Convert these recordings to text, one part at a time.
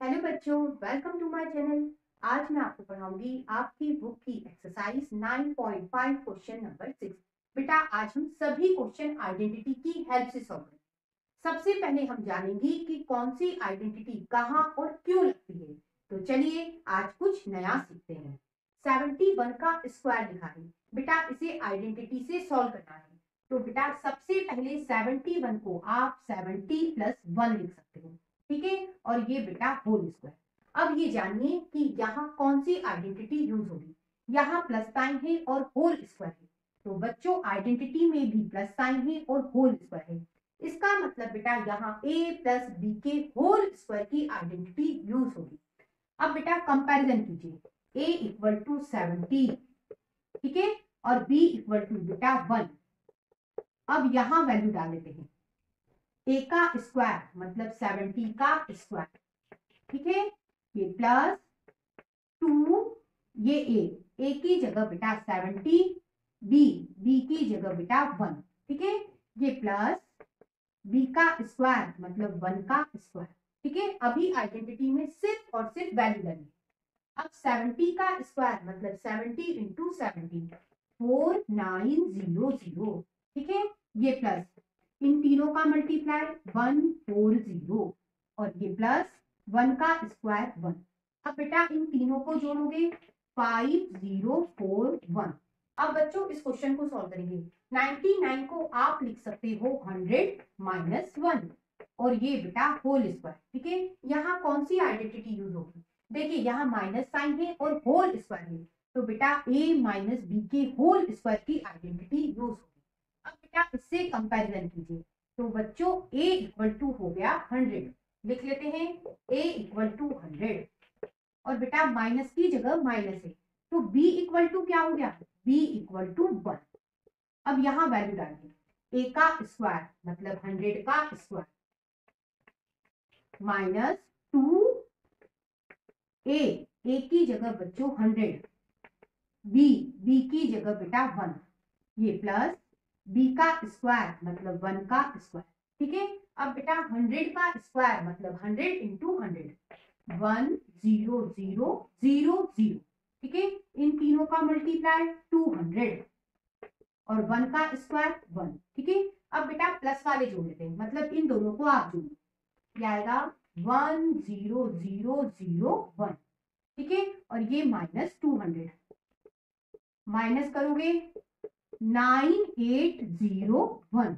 Hello बच्चों, welcome to my channel. आज मैं आपको पढ़ाऊंगी आपकी बुक की एक्सरसाइज 9.5 क्वेश्चन नंबर 6। बेटा आज हम सभी क्वेश्चन आइडेंटिटी की हेल्प से सॉल्व करेंगे। सबसे पहले हम जानेंगे कि कौन सी आइडेंटिटी कहाँ और क्यों लगती है। तो चलिए आज कुछ नया सीखते हैं। 71 का स्क्वायर लिखा है, बेटा इसे आइडेंटिटी से सॉल्व करना है। तो बेटा सबसे पहले 71 को आप 70 प्लस 1 लिख सकते हो, ठीक है। और ये बेटा होल स्क्वायर। अब ये जानिए कि यहाँ कौन सी आइडेंटिटी यूज होगी। यहाँ प्लस साइन है और होल स्क्वायर है, तो बच्चों आइडेंटिटी में भी प्लस साइन है और होल स्क्वायर है। इसका मतलब बेटा यहाँ a प्लस बी के होल स्क्वायर की आइडेंटिटी यूज होगी। अब बेटा कंपैरिजन कीजिए, a इक्वल टू 70, ठीक है, और b इक्वल टू बेटा 1। अब यहाँ वैल्यू डाल देते हैं, a का स्क्वायर मतलब 70 का स्क्वायर, ठीक है, ये प्लस 2, ये ए की जगह बेटा 70, बी की जगह बेटा 1, ठीक है, ये प्लस बी का स्क्वायर मतलब 1 का स्क्वायर, ठीक है। अभी आइडेंटिटी में सिर्फ और सिर्फ वैल्यू लगेगी। अब 70 का स्क्वायर मतलब 70 इंटू 70, 4900, ठीक है, ये प्लस इन तीनों का मल्टीप्लाई 140, और ये प्लस 1 का स्क्वायर 1। अब बेटा इन तीनों को जोड़ोगे 5041। अब बच्चों इस क्वेश्चन को सॉल्व करेंगे। 99 को आप लिख सकते हो 100 माइनस 1, और ये बेटा होल स्क्वायर, ठीक है। यहाँ कौन सी आइडेंटिटी यूज होगी, देखिए यहाँ माइनस साइन है और होल स्क्वायर है, तो बेटा a माइनस बी के होल स्क्वायर की आइडेंटिटी यूज होगी। अब बेटा इससे कंपैरिजन कीजिए, तो बच्चों a इक्वल टू हो गया 100, लिख लेते हैं a इक्वल टू 100, और बेटा माइनस की जगह माइनस है, तो b इक्वल टू क्या हो गया, b इक्वल टू 1। अब यहाँ वैल्यू डालिए, a का स्क्वायर मतलब 100 का स्क्वायर माइनस 2, ए की जगह बच्चों 100, बी की जगह बेटा 1, ये प्लस बी का स्क्वायर मतलब 1 का स्क्वायर, ठीक है। अब बेटा 100 का स्क्वायर मतलब 100 इंटू 100, 10000, ठीक है। इन तीनों का मल्टीप्लाई 200 और 1 का स्क्वायर 1, ठीक है। अब बेटा प्लस वाले जोड़ लेते हैं, मतलब इन दोनों को आप जोड़ो, क्या आएगा 10001, ठीक है, और ये माइनस 200, माइनस करोगे 9801।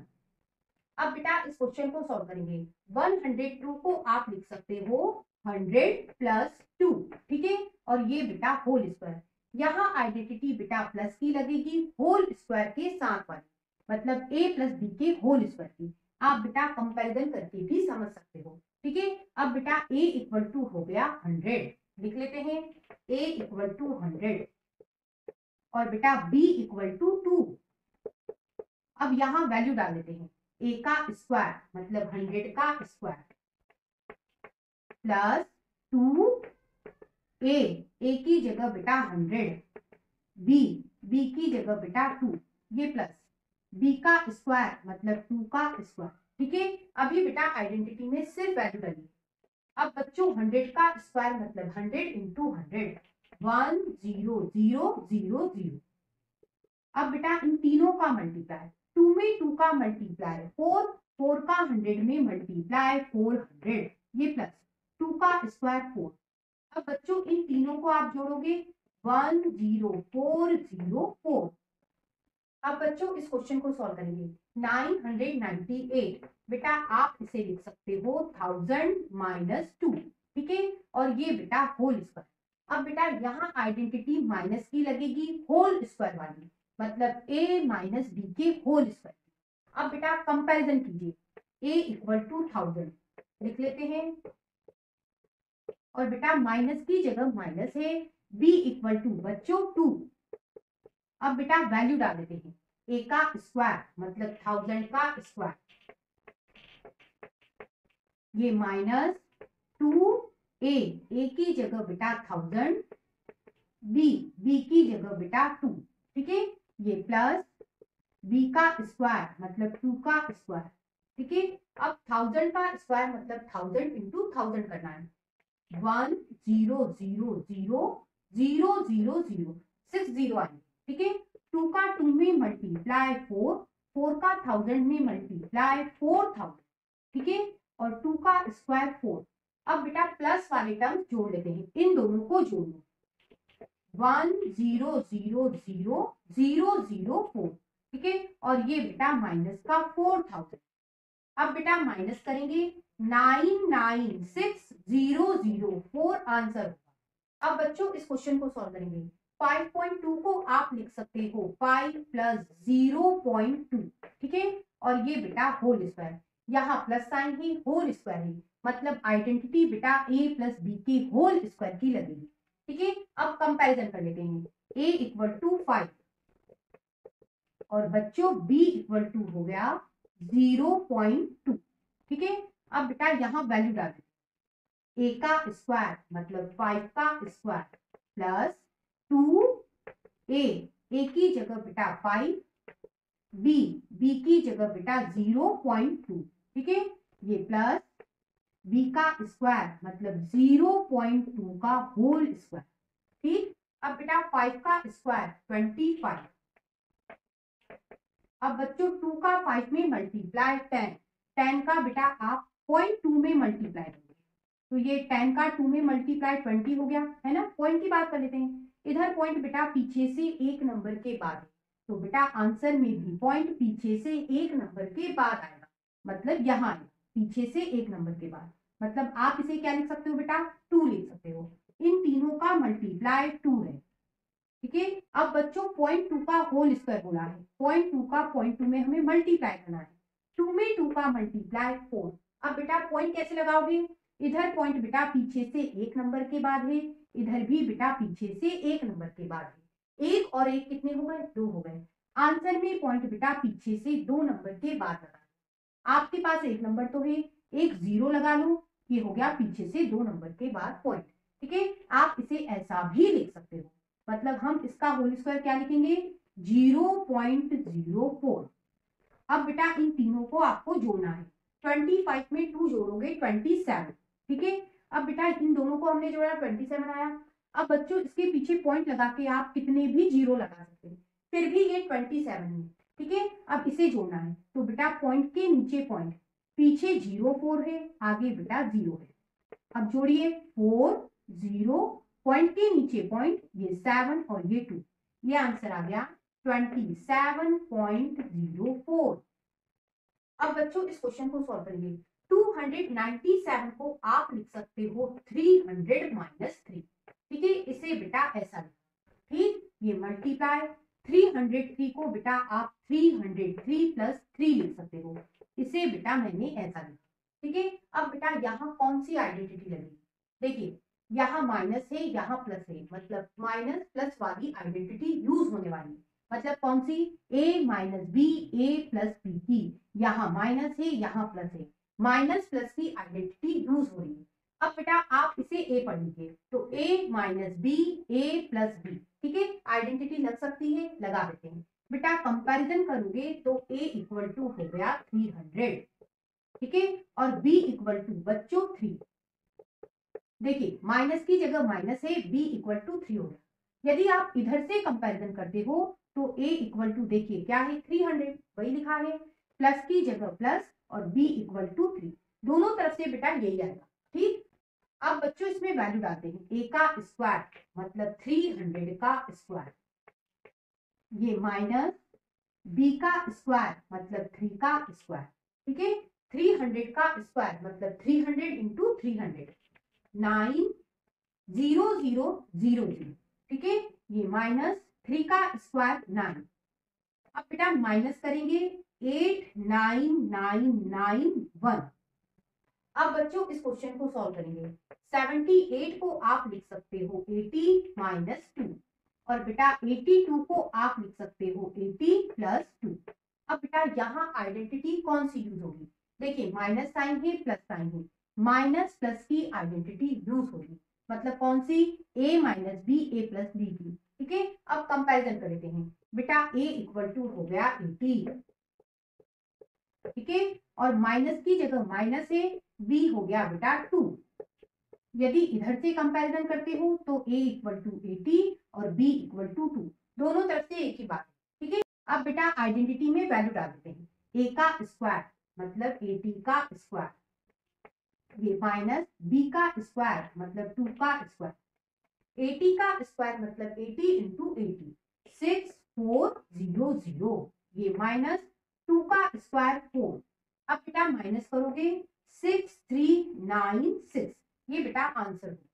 अब बेटा इस क्वेश्चन को सॉल्व करेंगे। 102 को आप लिख सकते हो 100 प्लस 2, ठीक है, और ये बेटा होल स्क्वायर। यहाँ आइडेंटिटी बेटा प्लस की लगेगी होल स्क्वायर के साथ वाली, मतलब a प्लस बी के होल स्क्वायर की। आप बेटा कंपैरिजन करके भी समझ सकते हो, ठीक है। अब बेटा a इक्वल टू हो गया 100, लिख लेते हैं a इक्वल टू 100, और बेटा b इक्वल टू 2। अब यहाँ वैल्यू डाल देते हैं, a का स्क्वायर मतलब 100 का स्क्वायर प्लस 2, a की जगह बेटा 100, b की जगह बेटा 2, ये प्लस b का स्क्वायर मतलब 2 का स्क्वायर, ठीक है। अभी बेटा आइडेंटिटी में सिर्फ वैल्यू डालिए। अब बच्चों 100 का स्क्वायर मतलब 100 इंटू 100, 10000। अब बेटा इन तीनों का मल्टीप्लाई, 2 में 2 का मल्टीप्लाई 4, 4 का 100 में मल्टीप्लाई 400, ये प्लस 2 का स्क्वायर 4। अब बच्चों इन तीनों को आप जोड़ोगे 10404। अब बच्चों इस क्वेश्चन को सॉल्व करेंगे। 998, बेटा आप इसे लिख सकते हो 1000 माइनस 2, ठीक है, और ये बेटा होल स्क्वायर। अब बेटा यहाँ आइडेंटिटी माइनस की लगेगी होल स्क्वायर वाली, मतलब a माइनस बी के होल स्क्वायर। अब बेटा कंपैरिजन कीजिए, a इक्वल टू 1000 लिख लेते हैं, और बेटा माइनस की जगह माइनस है, b इक्वल टू बच्चों 2। अब बेटा वैल्यू डाल देते हैं, a का स्क्वायर मतलब 1000 का स्क्वायर, ये माइनस 2, a की जगह बेटा 1000, b की जगह बेटा 2, ठीक है, ये प्लस b का स्क्वायर मतलब 2 का स्क्वायर, ठीक है। अब 1000 का स्क्वायर मतलब 1000 इंटू 1000 करना है, 1 0 0 0 0 0 0 6 जीरो आएंगे, ठीक है। 2 का 2 में मल्टीप्लाई 4, 4 का 1000 में मल्टीप्लाई 4000, ठीक है। और 2 का स्क्वायर 4। अब बेटा प्लस वाले टर्म जोड़ लेते हैं, इन दोनों को जोड़ लो। 1 0 0 0 0 0 4, ठीक है। और ये बेटा माइनस का 4000। अब बेटा माइनस करेंगे, 99604 आंसर होगा। अब बच्चों इस क्वेश्चन को सॉल्व करेंगे। 5.2 को आप लिख सकते हो 5 प्लस 0.2, ठीक है। और ये बेटा होल स्क्वायर, यहाँ प्लस साइन है, होल स्क्वायर है, मतलब आइडेंटिटी बेटा a प्लस बी के होल स्क्वायर की लगेगी, ठीक है। अब कंपैरिजन कर लेते हैं, a इक्वल टू 5 और बच्चों b इक्वल टू हो गया 0.2, ठीक है। अब बेटा यहाँ वैल्यू डाल देते, a का स्क्वायर मतलब 5 का स्क्वायर प्लस 2a की जगह बेटा 5, b की जगह बेटा 0.2, ठीक है। ये प्लस b का स्क्वायर मतलब 0.2 का होल स्क्वायर, ठीक। अब बेटा 5 का स्क्वायर 25। अब बच्चों 2 का 5 में मल्टीप्लाई 10, 10 का बेटा आप 0.2 में मल्टीप्लाई करोगे, तो ये 10 का 2 में मल्टीप्लाई 20 हो गया, है ना। पॉइंट की बात कर लेते हैं, इधर पॉइंट बेटा पीछे से एक नंबर के बाद है, तो बेटा आंसर में भी पॉइंट पीछे से एक नंबर के बाद आएगा, मतलब यहाँ है पीछे से एक नंबर के बाद, मतलब आप इसे क्या लिख सकते हो बेटा 2 लिख सकते हो। इन तीनों का मल्टीप्लाई 2 है, ठीक है। अब बच्चों 0.2 का होल स्क्वायर बोला है, 0.2 का 0.2 में हमें मल्टीप्लाई करना है, 2 में 2 का मल्टीप्लाई 4। अब बेटा पॉइंट कैसे लगाओगे, इधर पॉइंट बेटा पीछे से एक नंबर के बाद है, इधर भी बेटा पीछे से एक नंबर के बाद है, एक और एक कितने हो गए, 2 हो गए। आंसर में पॉइंट बेटा पीछे से 2 नंबर के बाद लगा, आपके पास एक नंबर तो है, एक 0 लगा लो, ये हो गया पीछे से 2 नंबर के बाद पॉइंट, ठीक है। आप इसे ऐसा भी लिख सकते हो, मतलब हम इसका होल स्क्वायर क्या लिखेंगे 0.04। अब बेटा इन तीनों को आपको जोड़ना है, 25 में 2 जोड़ोगे 27, ठीक है। अब बेटा इन दोनों को हमने जोड़ा 27 आया। अब बच्चों इसके पीछे पॉइंट लगा के आप कितने भी जीरो लगा सकते हैं, फिर भी ये 27 है, ठीक है। अब इसे जोड़ना है, तो बेटा पॉइंट के नीचे पॉइंट, पीछे 0 4 है, आगे बेटा 0 है। अब जोड़िए 4 0, पॉइंट के नीचे पॉइंट, ये 7 और ये 2, ये आंसर आ गया 27.04। अब बच्चों इस क्वेश्चन को सॉल्व करेंगे। 297 को आप लिख सकते हो 300 माइनस 3, ठीक है। इसे बेटा ऐसा लिखो, ठीक। ये मल्टीप्लाई 303 को बेटा आप 303 प्लस 3 लिख सकते हो, इसे बेटा मैंने ऐसा लिखा, ठीक है। अब बेटा यहाँ कौन सी आइडेंटिटी लगेगी, देखिए यहाँ माइनस है, यहाँ प्लस है, मतलब माइनस प्लस वाली आइडेंटिटी यूज होने वाली, मतलब कौन सी, a minus B, A plus B की, यहाँ माइनस है यहाँ प्लस है, माइनस प्लस की आइडेंटिटी यूज हो रही है। अब बेटा आप इसे a पढ़ लीजिए, तो a minus B, A plus B, ठीक है। आइडेंटिटी लग सकती है, लगा देते हैं बेटा। कंपैरिजन करोगे तो a इक्वल टू हो गया 300, ठीक है। और b इक्वल टू बच्चों 3, देखिए माइनस की जगह माइनस है, b इक्वल टू 3 हो गया। यदि आप इधर से कंपैरिजन करते हो तो a इक्वल टू देखिए क्या है 300, वही लिखा है, प्लस की जगह प्लस और b इक्वल टू 3, दोनों तरफ से बेटा यही आएगा, ठीक। अब बच्चों इसमें वैल्यू डालते हैं, a का स्क्वायर मतलब 300 का स्क्वायर, ये माइनस b का स्क्वायर मतलब 3 का स्क्वायर, ठीक है। 300 का स्क्वायर मतलब 300 इंटू 300, 9 0 0 0 0, ठीक है। ये माइनस 3 का स्क्वायर 9, अब बेटा माइनस करेंगे 89991। अब बच्चों इस क्वेश्चन को सॉल्व करेंगे। 78 को आप लिख सकते हो 80 माइनस 2, और बेटा 82 को आप लिख सकते हो 80 प्लस 2। अब बेटा यहाँ आइडेंटिटी कौन सी यूज होगी, देखिए माइनस साइन है प्लस साइन है, माइनस प्लस की आइडेंटिटी यूज होगी, मतलब कौन सी, a minus B, A plus B की, ठीक है। अब कंपैरिजन कर लेते हैं बेटा, a इक्वल टू हो गया 80, ठीक है। और माइनस की जगह माइनस है, b हो गया बेटा 2, यदि इधर से कंपैरिजन करते हो तो a इक्वल टू 80 और b इक्वल टू 2, दोनों तरफ से एक ही बात है। ठीक है, अब बेटा आइडेंटिटी में वैल्यू डाल देते हैं। a का स्क्वायर मतलब 80 का स्क्वायर, ये माइनस b का स्क्वायर मतलब 2 का स्क्वायर। 80 का स्क्वायर मतलब 80 इंटू 80, 6400, ये माइनस 2 का स्क्वायर 4। अब बेटा माइनस करोगे 6396, ये बेटा आंसर होगा।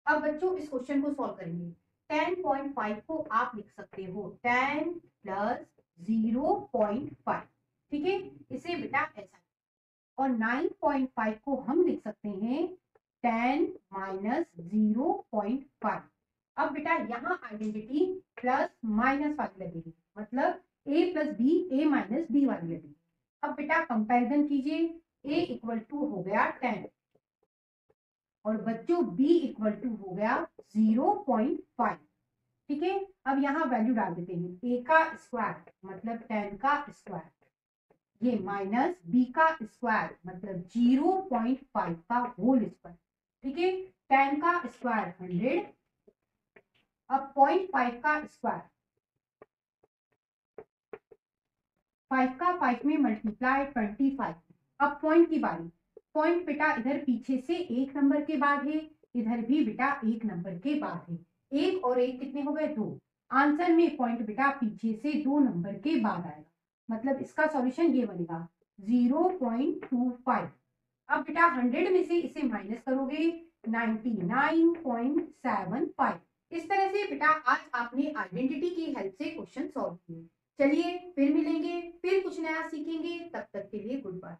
अब बच्चों इस क्वेश्चन को सॉल्व करेंगे। 10.5 को आप लिख सकते हो 10 प्लस 0.5, ठीक है, इसे बेटा ऐसा। और 9.5 को हम लिख सकते हैं 10 माइनस 0.5। अब बेटा यहाँ आइडेंटिटी प्लस माइनस वाली लगेगी, मतलब a plus B a minus B वाली लगेगी। अब बेटा कंपैरिजन कीजिए, a इक्वल टू हो गया 10 और बच्चों b इक्वल टू हो गया 0.5। ठीक है, अब यहाँ वैल्यू डाल देते हैं। a का स्क्वायर मतलब 10 का स्क्वायर, ये माइनस b का स्क्वायर मतलब 0.5 का होल स्क्वायर। ठीक है, 10 का स्क्वायर 100, अब 0.5 का स्क्वायर, 5 का 5 में मल्टीप्लाई 25। अब पॉइंट की बारी। पॉइंट बेटा इधर पीछे से एक नंबर के बाद है, इधर भी बेटा एक नंबर के बाद है। एक और एक कितने हो गए? 2। आंसर में पॉइंट बेटा पीछे से 2 नंबर के बाद आएगा, मतलब इसका सॉल्यूशन ये बनेगा 0.25। अब बेटा 100 में से इसे माइनस करोगे 99.75। इस तरह से बेटा आज आपने आइडेंटिटी की हेल्प से क्वेश्चन सॉल्व किए। चलिए फिर मिलेंगे, फिर कुछ नया सीखेंगे, तब तक के लिए गुड बाय।